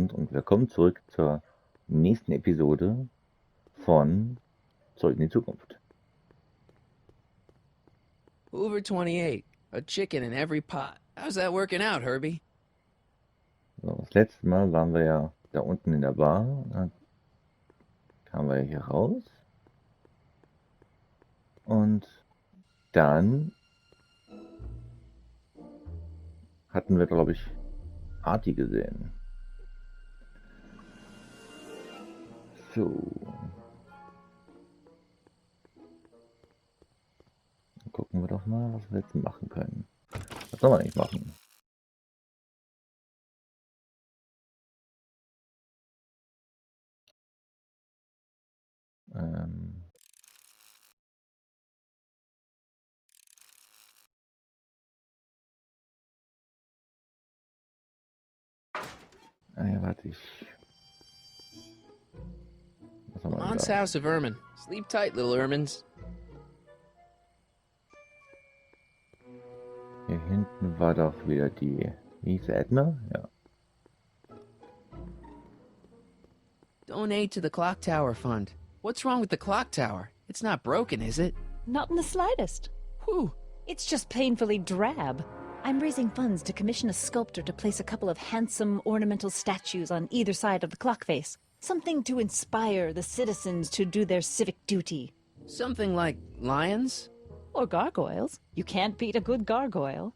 Abend und willkommen zurück zur nächsten Episode von Zurück in die Zukunft. Hoover 28, a chicken in every pot. How's that working out, Herbie? So, das letzte Mal waren wir ja da unten in der Bar, dann kamen wir hier raus und dann hatten wir, glaube ich, Artie gesehen. So. Dann gucken wir doch mal, was wir jetzt machen können. Was soll man nicht machen? Ja, warte, was haben wir Mont's da? House of Ermine. Sleep tight, little Ermines. Hier hinten war doch wieder die... Wie hieß sie, Edna? Ja. Donate to the Clock Tower Fund. What's wrong with the clock tower? It's not broken, is it? Not in the slightest. Whew. It's just painfully drab. I'm raising funds to commission a sculptor to place a couple of handsome ornamental statues on either side of the clock face. Something to inspire the citizens to do their civic duty. Something like lions? Or gargoyles. You can't beat a good gargoyle.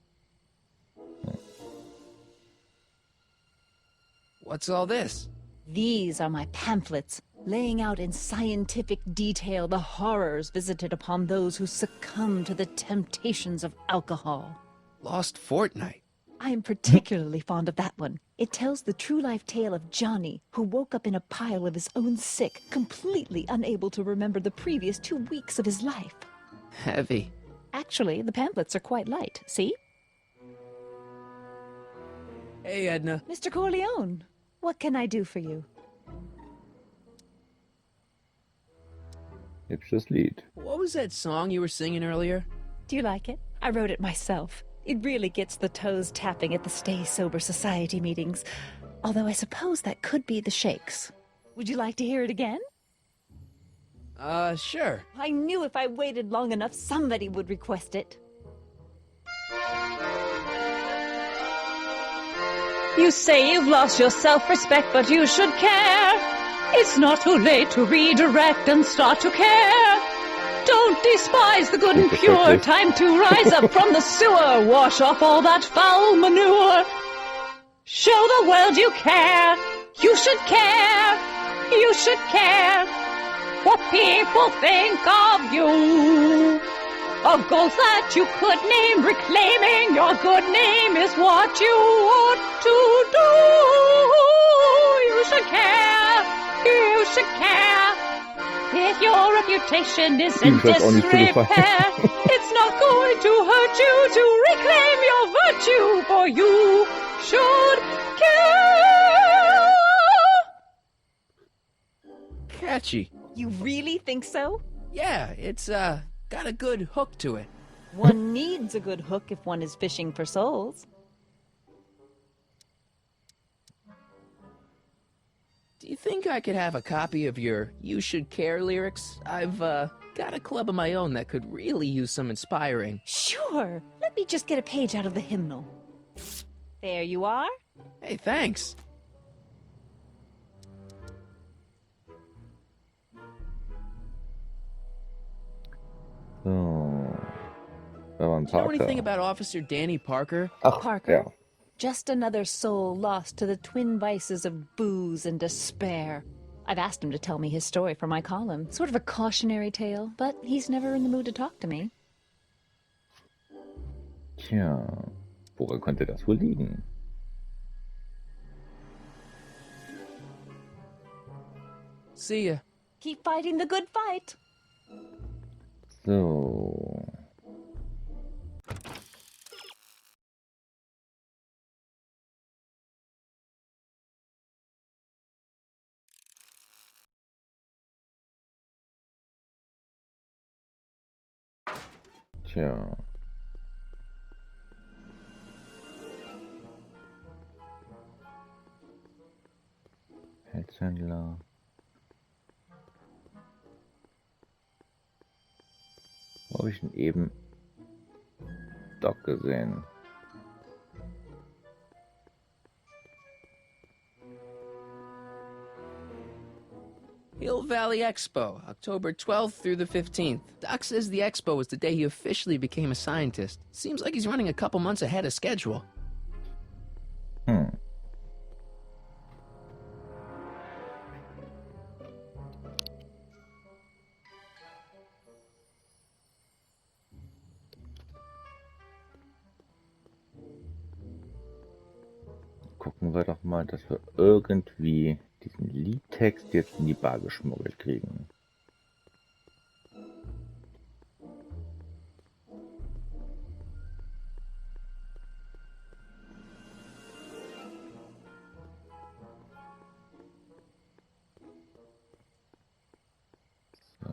What's all this? These are my pamphlets, laying out in scientific detail the horrors visited upon those who succumb to the temptations of alcohol. Lost Fortnight. I'm particularly fond of that one. It tells the true-life tale of Johnny, who woke up in a pile of his own sick, completely unable to remember the previous 2 weeks of his life. Heavy. Actually, the pamphlets are quite light, see? Hey, Edna. Mr. Corleone, what can I do for you? Hübsches Lied. What was that song you were singing earlier? Do you like it? I wrote it myself. It really gets the toes tapping at the Stay Sober Society meetings. Although I suppose that could be the Shakes. Would you like to hear it again? Sure. I knew if I waited long enough, somebody would request it. You say you've lost your self-respect, but you should care. It's not too late to redirect and start to care. Don't despise the good and pure. Time to rise up from the sewer. Wash off all that foul manure. Show the world you care. You should care. You should care what people think of you. Of goals that you could name. Reclaiming your good name is what you ought to do. You should care. You should care. If your reputation is in disrepair, it's not going to hurt you to reclaim your virtue, for you should care. Catchy. You really think so? Yeah, it's, got a good hook to it. One needs a good hook if one is fishing for souls. Do you think I could have a copy of your You Should Care lyrics? I've, got a club of my own that could really use some inspiring. Sure. Let me just get a page out of the hymnal. There you are. Hey, thanks. So. Da war ein Do you know Parker. anything about Officer Danny Parker? Ach, Parker. ja. Just another soul lost to the twin vices of booze and despair. I've asked him to tell me his story for my column. Sort of a cautionary tale, but he's never in the mood to talk to me. Tja, woran könnte das wohl liegen? See ya. Keep fighting the good fight. So. Tja. Großhändler. Wo habe ich denn eben Doc gesehen? Hill Valley Expo, October 12th through the 15th. Doc says the expo was the day he officially became a scientist. Seems like he's running a couple months ahead of schedule. Gucken wir doch mal, dass wir irgendwie diesen Liedtext jetzt in die Bar geschmuggelt kriegen. So.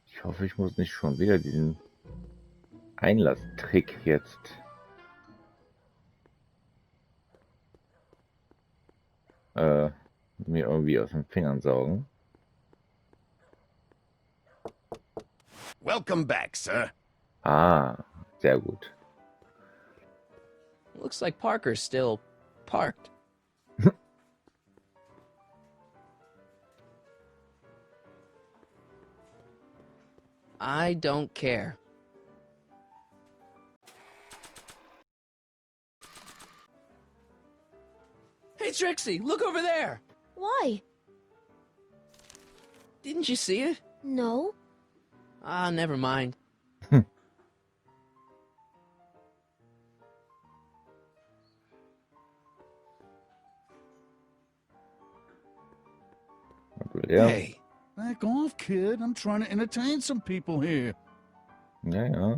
Ich hoffe, ich muss nicht schon wieder diesen Einlasstrick jetzt mir irgendwie aus den Fingern saugen. Welcome back, sir. Ah, sehr gut. Looks like Parker's still parked. I don't care. Hey, Trixie, look over there! Why? Didn't you see it? No. Ah, never mind. Ja, Hey, back off, kid. I'm trying to entertain some people here. ja, ja.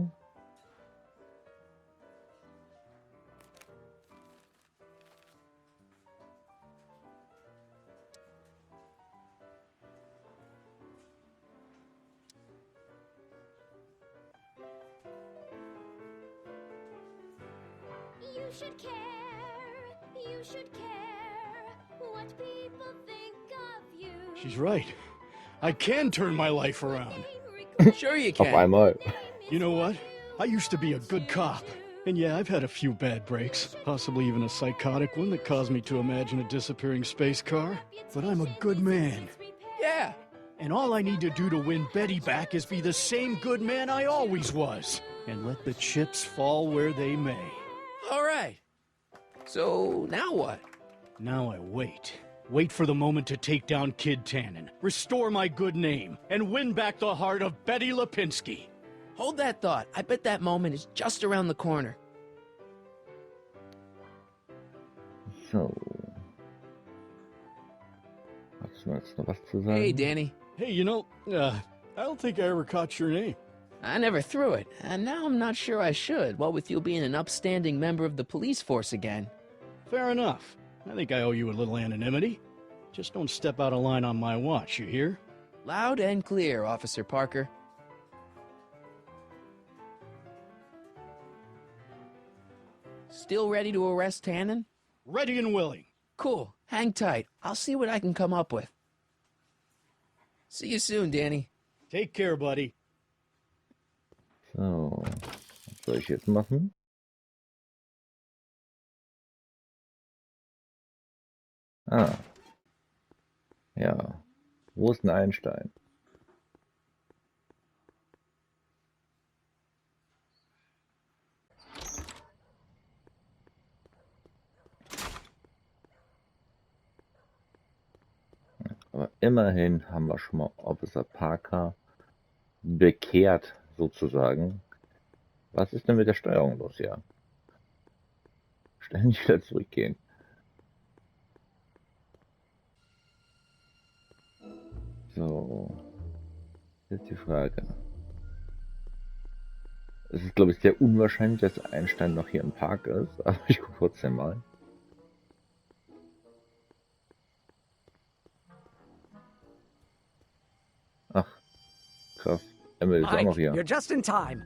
You should care. You should care what people think of you. She's right. I can turn my life around. Sure you Auf can. einmal. You know what? I used to be a good cop. And yeah, I've had a few bad breaks. Possibly even a psychotic one that caused me to imagine a disappearing space car. But I'm a good man. Yeah. And all I need to do to win Betty back is be the same good man I always was. And let the chips fall where they may. All right. So, now what? Now I wait. Wait for the moment to take down Kid Tannen, restore my good name, and win back the heart of Betty Lipinski. Hold that thought. I bet that moment is just around the corner. So. Hast du jetzt noch was zu sagen? Hey, Danny. Hey, you know, I don't think I ever caught your name. I never threw it, and now I'm not sure I should, what with you being an upstanding member of the police force again. Fair enough. I think I owe you a little anonymity. Just don't step out of line on my watch, you hear? Loud and clear, Officer Parker. Still ready to arrest Tannen? Ready and willing. Cool. Hang tight. I'll see what I can come up with. See you soon, Danny. Take care, buddy. So. Was soll ich jetzt machen? Ah. Ja. Wo ist ein Einstein? Aber immerhin haben wir schon mal Officer Parker bekehrt, sozusagen. Was ist denn mit der Steuerung los hier? Ständig wieder zurückgehen. So. Jetzt die Frage. Es ist, glaube ich, sehr unwahrscheinlich, dass Einstein noch hier im Park ist, aber ich gucke trotzdem mal. Ach, krass. Emily ist auch noch hier. You're just in time.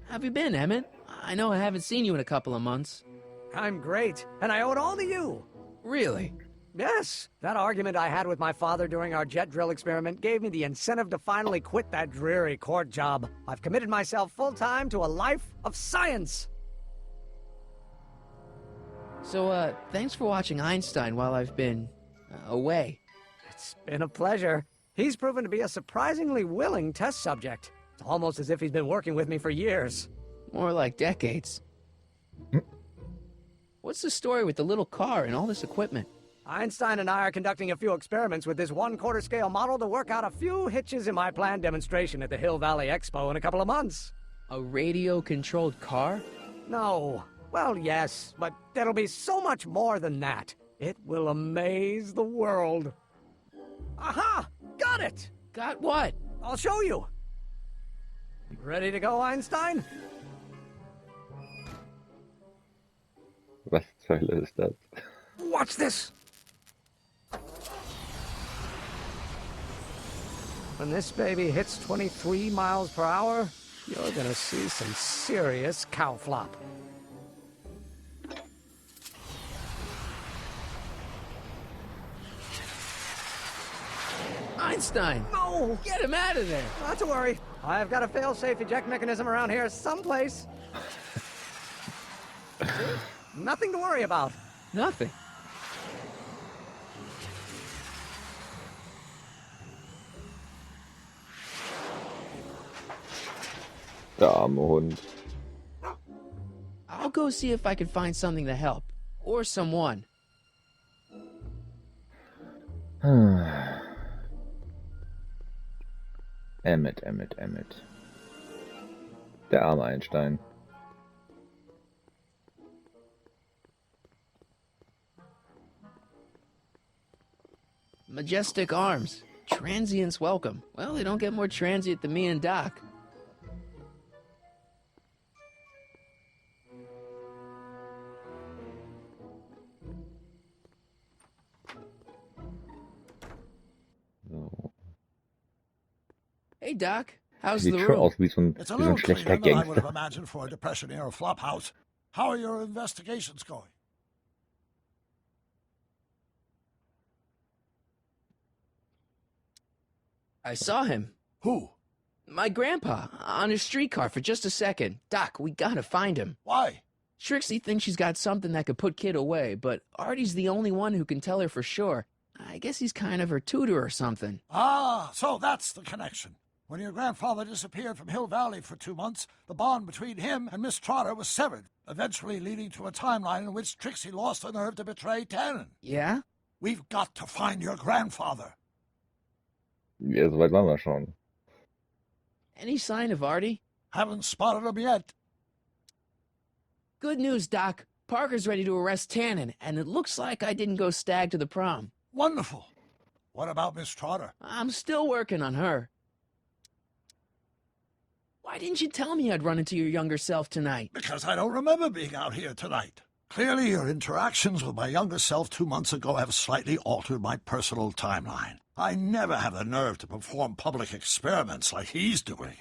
Have you been, Emmett? I know I haven't seen you in a couple of months. I'm great, and I owe it all to you. Really? Yes, that argument I had with my father during our jet drill experiment gave me the incentive to finally quit that dreary court job. I've committed myself full-time to a life of science. So, thanks for watching Einstein while I've been away. It's been a pleasure. He's proven to be a surprisingly willing test subject. It's almost as if he's been working with me for years. More like decades. What's the story with the little car and all this equipment? Einstein and I are conducting a few experiments with this 1/4 scale model to work out a few hitches in my planned demonstration at the Hill Valley Expo in a couple of months. A radio-controlled car? No. Well, yes, but there'll be so much more than that. It will amaze the world. Aha! Got it! Got what? I'll show you. Ready to go, Einstein? Was zur Hölle ist das? Watch this! When this baby hits 23 miles per hour, you're gonna see some serious cow flop. Einstein! No! Get him out of there! Not to worry. I've got a fail-safe eject mechanism around here someplace. See? Nothing to worry about. Nothing. Der arme Hund. I'll go see if I can find something to help. Or someone. Emmet. Der arme Einstein. Majestic arms. Transients welcome. Well, they don't get more transient than me and Doc. So. Hey, Doc. How's Sieht the schon room? aus wie so ein, It's a wie so ein little schlechter cleaner than I would have Gangster. imagined for a Depression-era flophouse. How are your investigations going? I saw him. Who? My grandpa, on a streetcar for just a second. Doc, we gotta find him. Why? Trixie thinks she's got something that could put Kid away, but Artie's the only one who can tell her for sure. I guess he's kind of her tutor or something. Ah, so that's the connection. When your grandfather disappeared from Hill Valley for 2 months, the bond between him and Miss Trotter was severed, eventually leading to a timeline in which Trixie lost the nerve to betray Tannen. Yeah? We've got to find your grandfather. Ja, so weit waren wir schon. Any sign of Artie? Haven't spotted him yet. Good news, Doc. Parker's ready to arrest Tannen, and it looks like I didn't go stag to the prom. Wonderful. What about Miss Trotter? I'm still working on her. Why didn't you tell me I'd run into your younger self tonight? Because I don't remember being out here tonight. Clearly, your interactions with my younger self 2 months ago have slightly altered my personal timeline. I never have the nerve to perform public experiments like he's doing.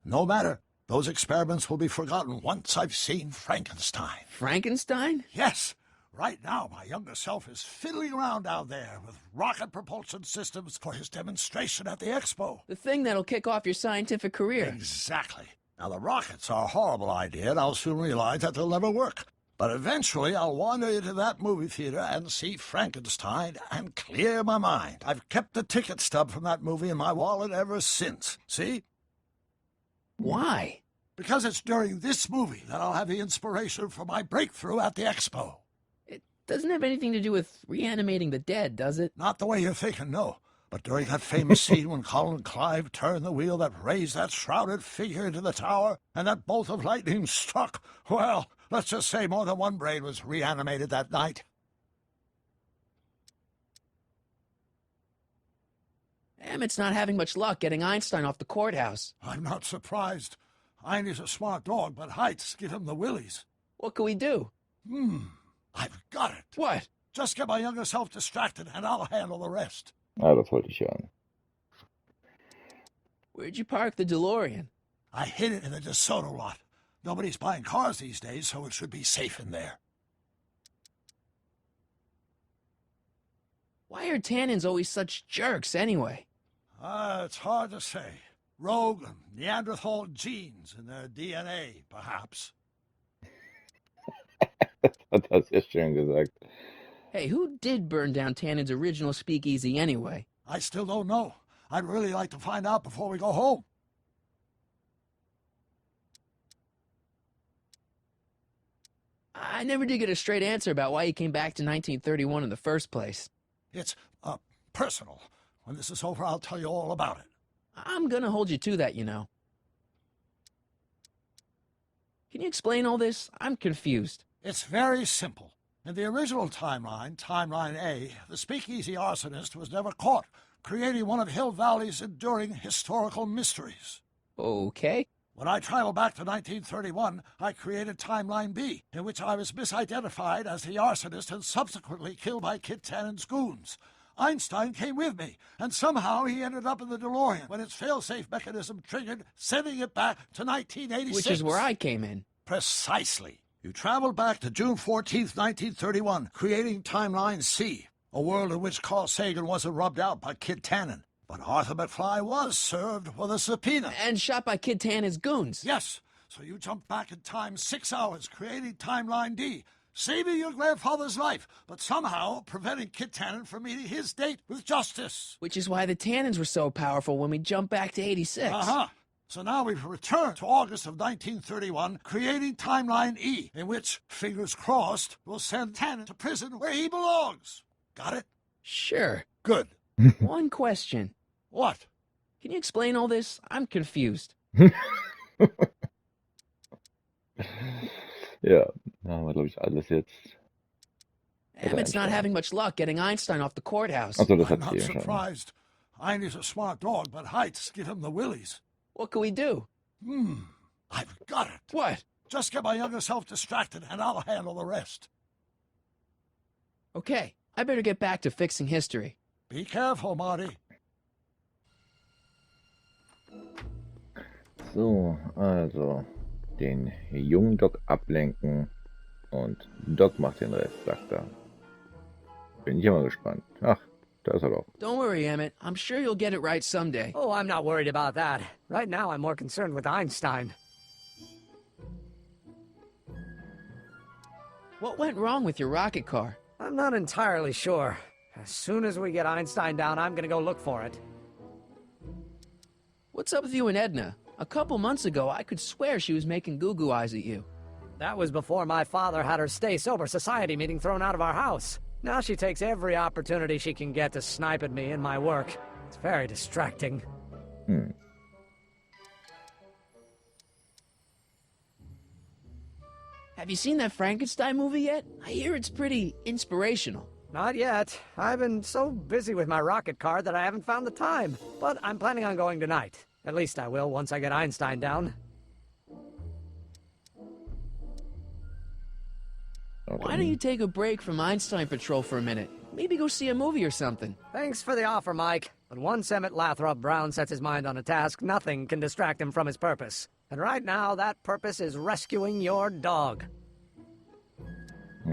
No matter. Those experiments will be forgotten once I've seen Frankenstein. Frankenstein? Yes. Right now, my younger self is fiddling around down there with rocket propulsion systems for his demonstration at the expo. The thing that'll kick off your scientific career. Exactly. Now, the rockets are a horrible idea, and I'll soon realize that they'll never work. But eventually, I'll wander into that movie theater and see Frankenstein and clear my mind. I've kept the ticket stub from that movie in my wallet ever since. See? Why? Because it's during this movie that I'll have the inspiration for my breakthrough at the expo. It doesn't have anything to do with reanimating the dead, does it? Not the way you're thinking, no. But during that famous scene when Colin Clive turned the wheel that raised that shrouded figure into the tower, and that bolt of lightning struck, well, let's just say more than one brain was reanimated that night. Emmett's not having much luck getting Einstein off the courthouse. I'm not surprised. Einstein's a smart dog, but heights give him the willies. What can we do? I've got it. What? Just get my younger self distracted, and I'll handle the rest. Ah, das wollte ich hören. Where'd you park the DeLorean? I hid it in the DeSoto lot. Nobody's buying cars these days, so it should be safe in there. Why are tannins always such jerks anyway? It's hard to say. Rogue Neanderthal genes in their DNA, perhaps. Hat das sehr schön gesagt. Hey, who did burn down Tannen's original speakeasy anyway? I still don't know. I'd really like to find out before we go home. I never did get a straight answer about why he came back to 1931 in the first place. It's, personal. When this is over, I'll tell you all about it. I'm gonna hold you to that, you know. Can you explain all this? I'm confused. It's very simple. In the original timeline, Timeline A, the speakeasy arsonist was never caught, creating one of Hill Valley's enduring historical mysteries. Okay. When I traveled back to 1931, I created Timeline B, in which I was misidentified as the arsonist and subsequently killed by Kit Tannen's goons. Einstein came with me, and somehow he ended up in the DeLorean when its fail-safe mechanism triggered, sending it back to 1986. Which is where I came in. Precisely. You traveled back to June 14th, 1931, creating Timeline C, a world in which Carl Sagan wasn't rubbed out by Kit Tannen. But Arthur McFly was served with a subpoena. And shot by Kid Tannen's goons. Yes, so you jumped back in time 6 hours, creating Timeline D, saving your grandfather's life, but somehow preventing Kit Tannen from meeting his date with justice. Which is why the Tannens were so powerful when we jumped back to 86. Uh-huh. So now we've returned to August of 1931, creating Timeline E, in which, fingers crossed, we'll send Tannen to prison where he belongs. Got it? Sure. Good. One question. What? Can you explain all this? I'm confused. Ja, da haben wir, glaube ich, alles jetzt. Emmett's not having much luck getting Einstein off the courthouse. Achso, das I'm hat not sie ja schon. surprised. Eindy's a smart dog, but heights give him the willies. What can we do? I've got it. What? Just get my younger self distracted, and I'll handle the rest. Okay, I better get back to fixing history. Be careful, Marty. So, also den jungen Doc ablenken und Doc macht den Rest, sagt er. Bin ich immer gespannt. Ach, da ist er doch. Don't worry, Emmett. I'm sure you'll get it right someday. Oh, I'm not worried about that. Right now, I'm more concerned with Einstein. What went wrong with your rocket car? I'm not entirely sure. As soon as we get Einstein down, I'm gonna go look for it. What's up with you and Edna? A couple months ago, I could swear she was making goo-goo eyes at you. That was before my father had her Stay Sober Society meeting thrown out of our house. Now she takes every opportunity she can get to snipe at me and my work. It's very distracting. Have you seen that Frankenstein movie yet? I hear it's pretty inspirational. Not yet. I've been so busy with my rocket car that I haven't found the time. But I'm planning on going tonight. At least I will once I get Einstein down. Why don't you take a break from Einstein Patrol for a minute? Maybe go see a movie or something. Thanks for the offer, Mike. But once Emmett Lathrop Brown sets his mind on a task, nothing can distract him from his purpose. And right now, that purpose is rescuing your dog. Do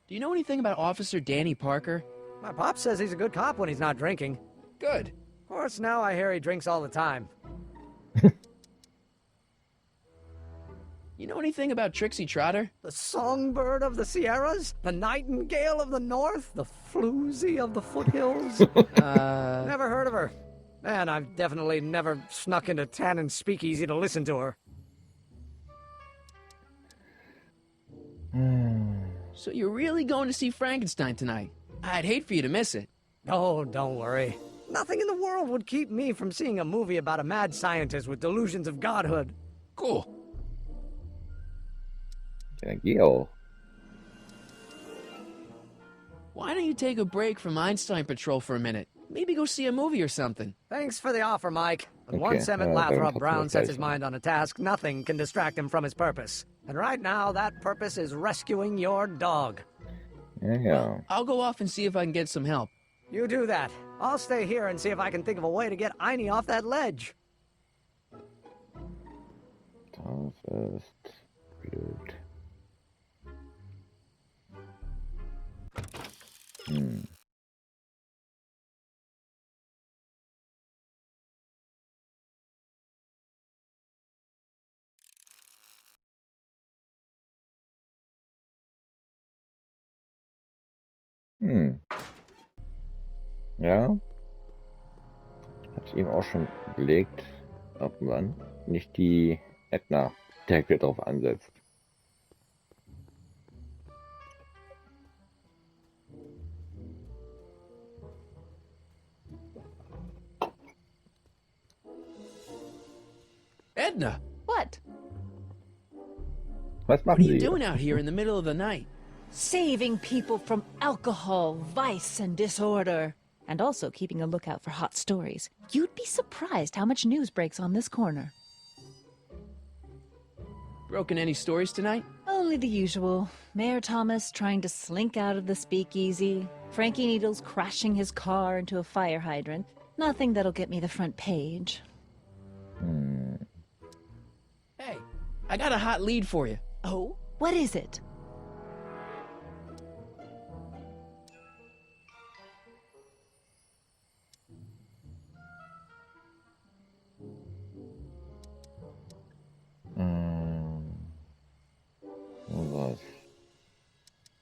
you know anything about Officer Danny Parker? My pop says he's a good cop when he's not drinking. Good. Of course, now I hear he drinks all the time. You know anything about Trixie Trotter? The songbird of the Sierras? The nightingale of the north? The floozy of the foothills? Never heard of her. Man, I've definitely never snuck into Tannen's speakeasy to listen to her. So you're really going to see Frankenstein tonight? I'd hate for you to miss it. Oh, don't worry. Nothing in the world would keep me from seeing a movie about a mad scientist with delusions of godhood. Cool. Ja, geh auch. Why don't you take a break from Einstein Patrol for a minute? Maybe go see a movie or something. Thanks for the offer, Mike. But Okay, once Emmett then Lathrop I'll Brown sets his say so. mind on a task, nothing can distract him from his purpose. And right now, that purpose is rescuing your dog. Ja, ja. I'll go off and see if I can get some help. You do that. I'll stay here and see if I can think of a way to get Einie off that ledge. Das ist blöd. Hm. Hm. Ja. Hatte ich eben auch schon überlegt, ob man nicht die Edna direkt wieder drauf ansetzt. Edna, What? Was what machen are you Sie doing hier? out here in the middle of the night? Saving people from alcohol, vice, and disorder. And also keeping a lookout for hot stories. You'd be surprised how much news breaks on this corner. Broken any stories tonight? Only the usual. Mayor Thomas trying to slink out of the speakeasy. Frankie Needles crashing his car into a fire hydrant. Nothing that'll get me the front page. Hm. Hey, I got a hot lead for you. Oh? What is it? Was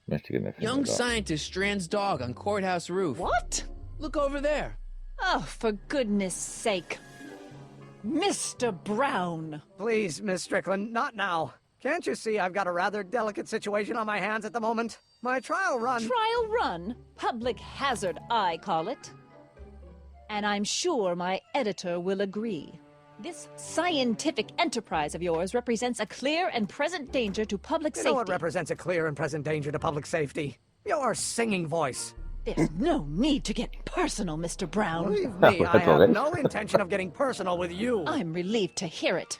möchte gerne finden, Young oder? scientist strands dog on courthouse roof. What? Look over there. Oh, for goodness sake. Mr. Brown! Please, Miss Strickland, not now. Can't you see I've got a rather delicate situation on my hands at the moment? My trial run... Trial run? Public hazard, I call it. And I'm sure my editor will agree. This scientific enterprise of yours represents a clear and present danger to public You safety. know what represents a clear and present danger to public safety? Your singing voice. There's no need to get personal, Mr. Brown. Believe me, I That's all have right. no intention of getting personal with you. I'm relieved to hear it.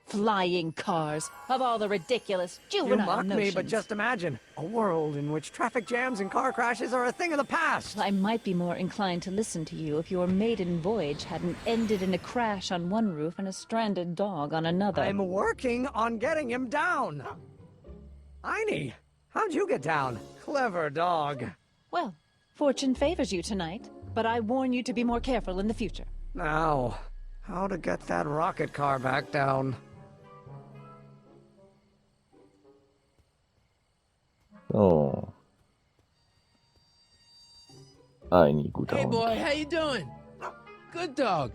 Flying cars, of all the ridiculous You juvenile mock me, but notions. just imagine a world in which traffic jams and car crashes are a thing of the past. I might be more inclined to listen to you if your maiden voyage hadn't ended in a crash on one roof and a stranded dog on another. I'm working on getting him down. Einie, how'd you get down? Clever dog. Well, fortune favors you tonight, but I warn you to be more careful in the future. Now, how to get that rocket car back down? So. Ein guter Hey Hund. boy, how you doing? Good dog.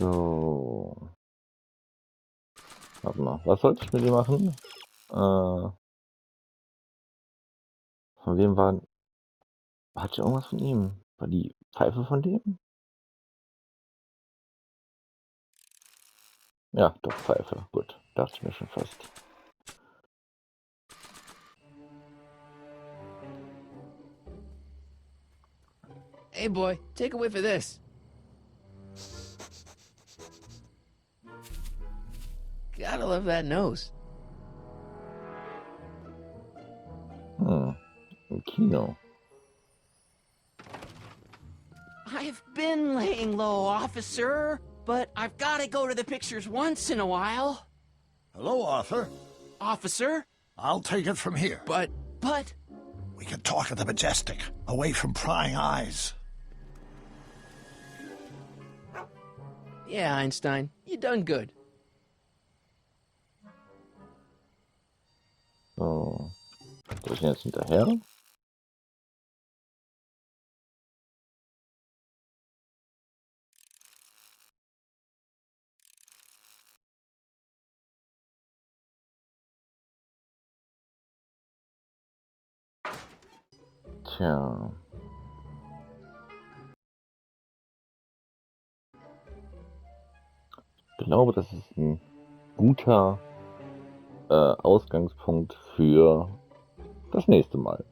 So. Warte mal, was sollte ich mit ihm machen? Von wem war... Hatte ich irgendwas von ihm? War die Pfeife von dem? Ja, doch, Pfeife. Gut, dachte ich mir schon fast. Hey boy, take a whiff of this. Gotta love that nose. Im Kino. I've been laying low, officer, but I've got to go to the pictures once in a while. Hello, Arthur. Officer? I'll take it from here. But We can talk at the Majestic, away from prying eyes. yeah, Einstein, you done good. So. Soll ich ihn jetzt hinterher? Tja. Ich glaube, das ist ein guter Ausgangspunkt für das nächste Mal.